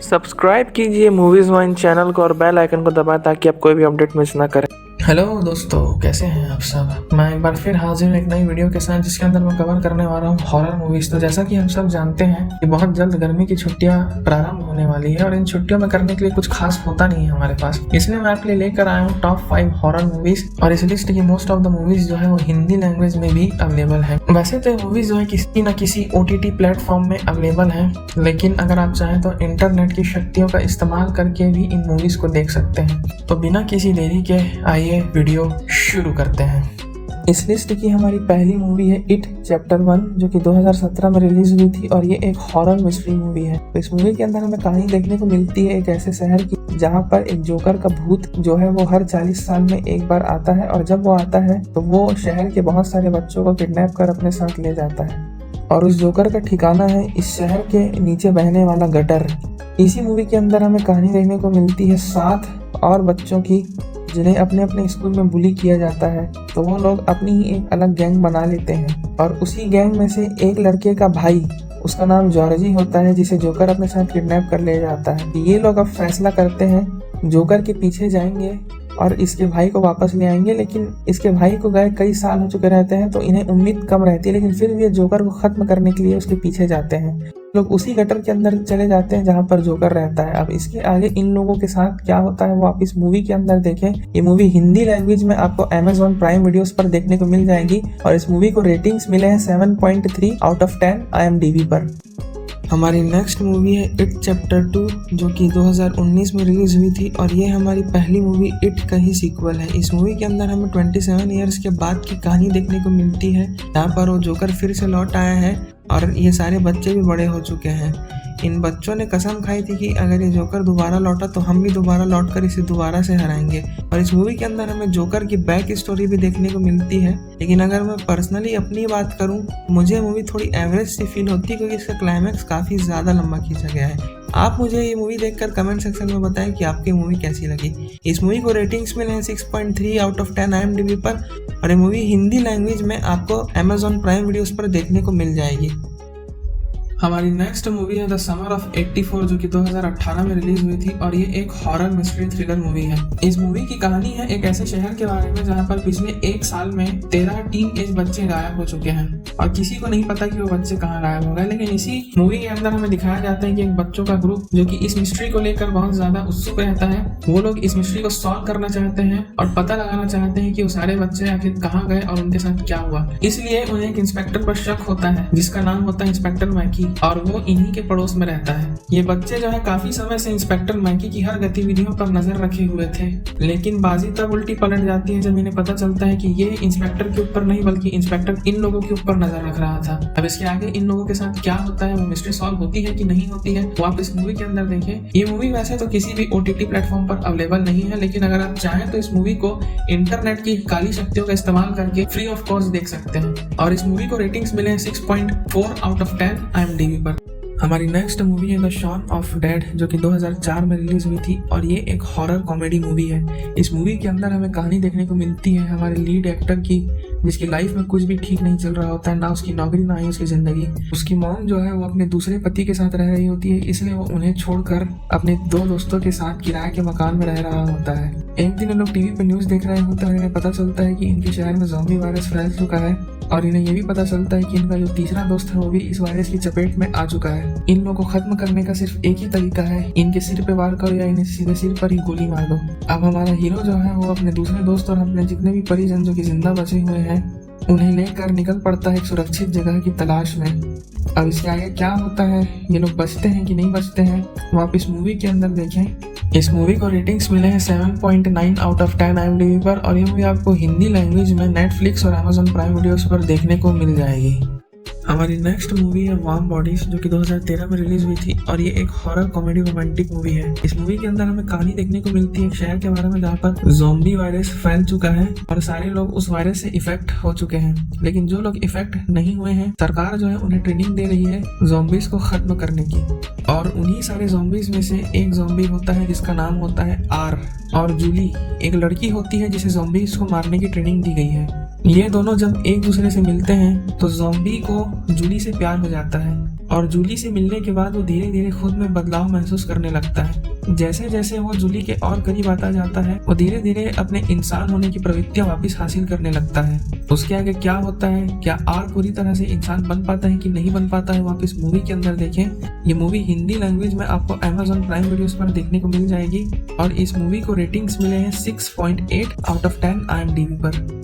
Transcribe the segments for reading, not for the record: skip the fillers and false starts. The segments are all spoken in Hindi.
सब्सक्राइब कीजिए मूवीज वन चैनल को और बेल आइकन को दबाएं ताकि आप कोई भी अपडेट मिस ना करें। हेलो दोस्तों, कैसे हैं आप सब। मैं एक बार फिर हाजिर हूं एक नई वीडियो के साथ, जिसके अंदर मैं कवर करने वाला हूं हॉरर मूवीज। तो जैसा कि हम सब जानते हैं कि बहुत जल्द गर्मी की छुट्टियां प्रारंभ होने वाली है और इन छुट्टियों में करने के लिए कुछ खास होता नहीं है हमारे पास। इसलिए मैं आपके लिए लेकर आया हूं टॉप 5 हॉरर मूवीज और इस लिस्ट की मोस्ट ऑफ द मूवीज जो है वो हिंदी लैंग्वेज में भी अवेलेबल है। वैसे तो मूवीज जो है किसी न किसी OTT प्लेटफॉर्म में अवेलेबल है, लेकिन अगर आप चाहें तो इंटरनेट की शक्तियों का इस्तेमाल करके भी इन मूवीज को देख सकते हैं। तो बिना किसी देरी के आइए वीडियो शुरू करते हैं। इस लिस्ट की हमारी पहली मूवी है इट चैप्टर 1, जो कि 2017 में रिलीज हुई थी और ये एक हॉरर मिस्ट्री मूवी है। तो इस मूवी के अंदर हमें कहानी देखने को मिलती है एक ऐसे शहर की जहाँ पर एक जोकर का भूत जो है वो हर 40 साल में एक बार आता है, और जब वो आता है तो वो शहर के बहुत सारे बच्चों को किडनैप कर अपने साथ ले जाता है। और उस जोकर का ठिकाना है इस शहर के नीचे बहने वाला गटर। इसी मूवी के अंदर हमें कहानी देखने को मिलती है 7 और बच्चों की, जिन्हें अपने अपने स्कूल में बुली किया जाता है। तो वो लोग अपनी ही एक अलग गैंग बना लेते हैं और उसी गैंग में से एक लड़के का भाई, उसका नाम जॉर्जी होता है, जिसे जोकर अपने साथ किडनैप कर ले जाता है। ये लोग अब फैसला करते हैं जोकर के पीछे जाएंगे और इसके भाई को वापस ले आएंगे। लेकिन इसके भाई को गए कई साल हो चुके रहते हैं तो इन्हें उम्मीद कम रहती है, लेकिन फिर भी ये जोकर को खत्म करने के लिए उसके पीछे जाते हैं। लोग उसी गटर के अंदर चले जाते हैं जहां पर जोकर रहता है। अब इसके आगे इन लोगों के साथ क्या होता है वो आप इस मूवी के अंदर देखें। ये मूवी हिंदी लैंग्वेज में आपको Amazon प्राइम वीडियोस पर देखने को मिल जाएगी और इस मूवी को रेटिंग्स मिले हैं 7.3 आउट ऑफ 10 IMDb पर। हमारी नेक्स्ट मूवी है इट चैप्टर 2, जो कि 2019 में रिलीज हुई थी और ये हमारी पहली मूवी इट का ही सीक्वल है। इस मूवी के अंदर हमें 27 ईयर्स के बाद की कहानी देखने को मिलती है, जहाँ पर वो जोकर फिर से लौट आया है और ये सारे बच्चे भी बड़े हो चुके हैं। इन बच्चों ने कसम खाई थी कि अगर ये जोकर दोबारा लौटा तो हम भी दोबारा लौट कर इसे दोबारा से हराएंगे। और इस मूवी के अंदर हमें जोकर की बैक स्टोरी भी देखने को मिलती है। लेकिन अगर मैं पर्सनली अपनी बात करूं, मुझे मूवी थोड़ी एवरेज सी फील होती है, क्योंकि इसका क्लाइमैक्स काफ़ी ज़्यादा लंबा खींचा गया है। आप मुझे ये मूवी देखकर कमेंट सेक्शन में बताएं कि आपकी मूवी कैसी लगी। इस मूवी को रेटिंग्स मिले हैं 6.3 आउट ऑफ 10 IMDb पर और ये मूवी हिंदी लैंग्वेज में आपको Amazon प्राइम वीडियोस पर देखने को मिल जाएगी। हमारी नेक्स्ट मूवी है द समर ऑफ 84, जो कि 2018 में रिलीज हुई थी और ये एक हॉरर मिस्ट्री थ्रिलर मूवी है। इस मूवी की कहानी है एक ऐसे शहर के बारे में जहाँ पर पिछले 1 साल में 13 टीन-एज बच्चे गायब हो चुके हैं और किसी को नहीं पता कि वो बच्चे कहाँ गायब हो गए। लेकिन इसी मूवी के अंदर हमें दिखाया जाता है कि एक बच्चों का ग्रुप जो कि इस मिस्ट्री को लेकर बहुत ज्यादा उत्सुक रहता है। वो लोग इस मिस्ट्री को सॉल्व करना चाहते हैं और पता लगाना चाहते हैं कि वो सारे बच्चे आखिर कहाँ गए और उनके साथ क्या हुआ। इसलिए उन्हें एक इंस्पेक्टर पर शक होता है जिसका नाम होता है इंस्पेक्टर मैकी, और वो इन्हीं के पड़ोस में रहता है। ये बच्चे जो है काफी समय से इंस्पेक्टर मैकी की हर गतिविधियों पर नजर रखे हुए थे, लेकिन बाजी तब उल्टी पलट जाती है जब इन्हें पता चलता है कि ये इंस्पेक्टर के ऊपर नहीं बल्कि इंस्पेक्टर इन लोगों के ऊपर नजर रख रहा था। अब इसके आगे इन लोगों के साथ क्या होता है, वो मिस्ट्री सॉल्व होती है कि नहीं होती है, वो आप इस मूवी के अंदर देखें। ये मूवी वैसे तो किसी भी OTT प्लेटफॉर्म पर अवेलेबल नहीं है, लेकिन अगर आप चाहें तो इस मूवी को इंटरनेट की काली शक्तियों का इस्तेमाल करके फ्री ऑफ कॉस्ट देख सकते हैं और इस मूवी को रेटिंग्स मिले हैं 6.4 आउट ऑफ 10 IMDb पर। हमारी नेक्स्ट मूवी है द शॉन ऑफ डेड, जो कि 2004 में रिलीज हुई थी और ये एक हॉरर कॉमेडी मूवी है। इस मूवी के अंदर हमें कहानी देखने को मिलती है हमारे लीड एक्टर की, जिसकी लाइफ में कुछ भी ठीक नहीं चल रहा होता है, ना उसकी नौकरी ना ही उसकी जिंदगी। उसकी मॉम जो है वो अपने दूसरे पति के साथ रह रही होती है, इसलिए वो उन्हें छोड़कर अपने 2 दोस्तों के साथ किराए के मकान में रह रहा होता है। एक दिन लोग टीवी पे न्यूज देख रहे होते हैं और इन्हें पता चलता है कि इनके शहर में ज़ॉम्बी वायरस फैल चुका है और इन्हें ये भी पता चलता है कि इनका जो तीसरा दोस्त है वो भी इस वायरस की चपेट में आ चुका है। इन लोगों को खत्म करने का सिर्फ एक ही तरीका है, इनके सिर पे वार करो या इन्हें सीधे सिर पर ही गोली मार दो। अब हमारा हीरो जो है वो अपने दूसरे दोस्त और अपने जितने भी परिजन जो कि जिंदा बचे हुए हैं उन्हें लेकर निकल पड़ता है एक सुरक्षित जगह की तलाश में। अब इसके आगे क्या होता है, ये लोग बचते हैं कि नहीं बचते हैं, वो आप इस मूवी के अंदर देखें। इस मूवी को रेटिंग्स मिले हैं 7.9 आउट ऑफ 10 IMDb पर और ये मूवी आपको हिंदी लैंग्वेज में नेटफ्लिक्स और Amazon प्राइम वीडियोस पर देखने को मिल जाएगी। हमारी नेक्स्ट मूवी है वार्म बॉडीज, जो कि 2013 में रिलीज हुई थी और ये एक हॉरर कॉमेडी रोमांटिक मूवी है। इस मूवी के अंदर हमें कहानी देखने को मिलती है एक शहर के बारे में जहाँ पर ज़ॉम्बी वायरस फैल चुका है और सारे लोग उस वायरस से इफेक्ट हो चुके हैं। लेकिन जो लोग इफेक्ट नहीं हुए हैं, सरकार जो है उन्हें ट्रेनिंग दे रही है ज़ॉम्बीज को खत्म करने की। और उन्हीं सारे ज़ॉम्बीज में से एक ज़ॉम्बी होता है जिसका नाम होता है आर, और जूली एक लड़की होती है जिसे ज़ॉम्बीज को मारने की ट्रेनिंग दी गई है। ये दोनों जब एक दूसरे से मिलते हैं तो ज़ॉम्बी को जूली से प्यार हो जाता है और जूली से मिलने के बाद वो धीरे धीरे खुद में बदलाव महसूस करने लगता है। जैसे जैसे वो जूली के और करीब आता जाता है, वो धीरे धीरे अपने इंसान होने की प्रवृत्तियां वापस हासिल करने लगता है। उसके आगे क्या होता है, क्या आर पूरी तरह से इंसान बन पाता है कि नहीं बन पाता है, वो आप इस मूवी के अंदर देखें। ये मूवी हिंदी लैंग्वेज में आपको Amazon प्राइम वीडियोस पर देखने को मिल जाएगी और इस मूवी को रेटिंग्स मिले हैं 6.8 आउट ऑफ 10 IMDb पर।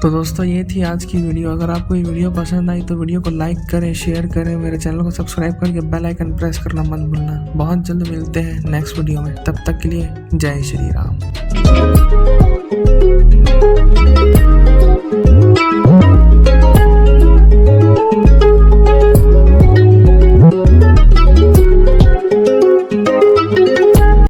तो दोस्तों ये थी आज की वीडियो। अगर आपको ये वीडियो पसंद आई तो वीडियो को लाइक करें, शेयर करें, मेरे चैनल को सब्सक्राइब करके बेल आइकन प्रेस करना मत भूलना। बहुत जल्द मिलते हैं नेक्स्ट वीडियो में, तब तक के लिए जय श्री राम।